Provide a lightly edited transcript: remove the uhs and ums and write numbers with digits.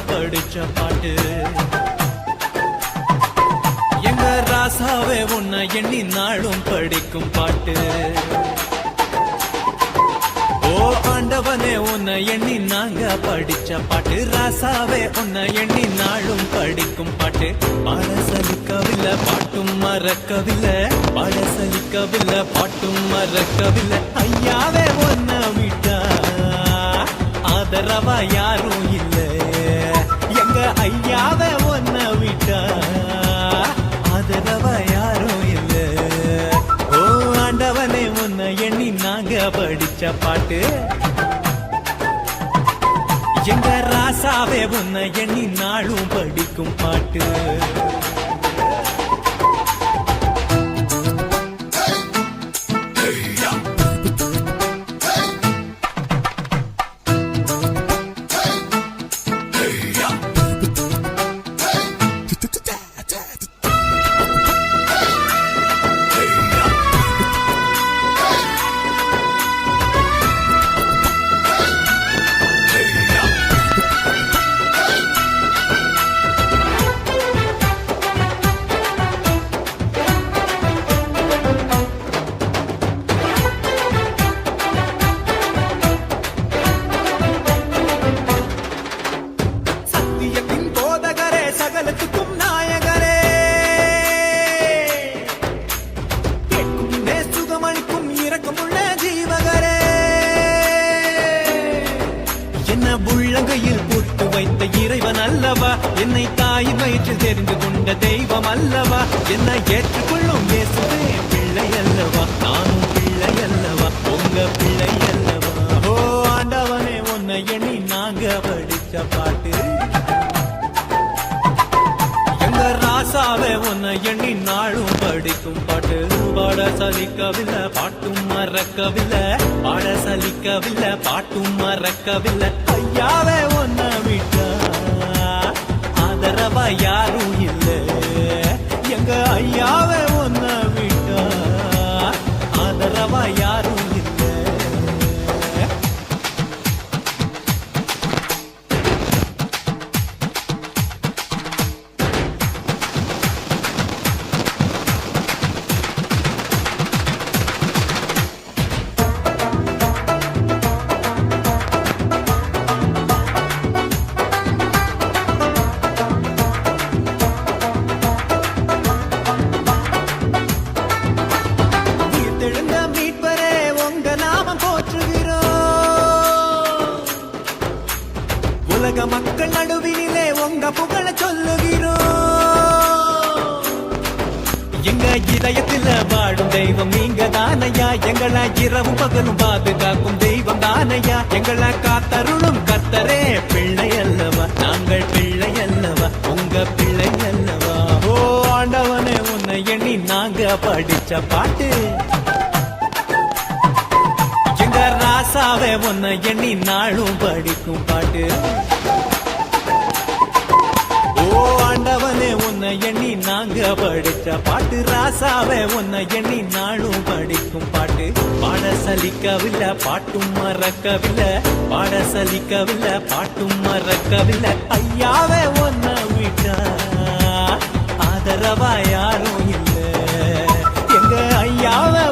படிச்ச பாட்டு. எங்க ராசாவே உன்னை எண்ணி நாளும் படிக்கும் பாட்டு. ஓ ஆண்டவனே உன்னை எண்ணி நாங்க படிச்ச பாட்டு. ராசாவே உன்னை எண்ணி நாளும் படிக்கும் பாட்டு. பாட சலிக்கவில்லை பாட்டும் மறக்கவில்லை, பாட சலிக்கவில்லை பாட்டும் மறக்கவில்லை. ஐயாவே உன்னை விட்டா ஆதரவா யாரும் இல்லை. எங்க ஐயாவே உன்னை விட்டா ஆதரவா யாரும் இல்லை. ஓ ஆண்டவனே உன்னை எண்ணி நாங்க படிச்ச பாட்டு. எங்க ராசாவே உன்னை எண்ணி நாளும் படிக்கும் பாட்டு. உள்ளங்கையில் போட்டு வைத்த இறைவன் அல்லவா, என்னை தாய் வயிற்றில் தெரிந்து கொண்ட தெய்வம் அல்லவா, என்னை ஏற்றுக்கொள்ளும் இயேசுவே பிள்ளை அல்லவா, நானும் பிள்ளை அல்லவா, உங்க பிள்ளை அல்லவா. ஓ ஆண்டவனே உன்னை எண்ணி நாங்க படிச்ச பாட்டு. எங்க ராசாவே உன்னை எண்ணி நாளும் படிக்கும் பாட்டு. பாட சலிக்கவில்லை பாட்டும் மறக்கவில்லை, பாட சலிக்கவில்லை பாட்டும் மறக்கவில்லை. ஐயாவே உன்னை விட்டா ஆதரவா யாரும் இல்லை. எங்க ஐயாவே உன்னை விட்டா ஆதரவா யாரும் இல்லை. உலக மக்கள் நடுவினிலே உங்க புகழ சொல்லுகிறோம். எங்க இதயத்தில் வாழும் தெய்வம் நீங்க தானையா, எங்களை இரவு பகலும் பாதுகாக்கும் தெய்வம் தானையா, எங்களை காத்தருளும் கர்த்தரே பிள்ளை அல்லவா, நாங்கள் பிள்ளை அல்லவா, உங்க பிள்ளை அல்லவா. ஓ ஆண்டவனே உன்னை எண்ணி நாங்க படிச்ச பாட்டு. எங்க ராசாவே உன்னை எண்ணி நாளும் படிக்கும் பாட்டு. ஓ ஆண்டவனே உன்னை எண்ணி நாங்க படிச்ச பாட்டு. ராசாவே உன்னை எண்ணி நாளும் படிக்கும் பாட்டு. பாட சலிக்கவில்லை பாட்டும் மறக்கவில்லை, பாட சலிக்கவில்லை பாட்டும் மறக்கவில்லை. ஐயாவே உன்னை விட்டா ஆதரவா யாரும் இல்லை. எங்க ஐயாவே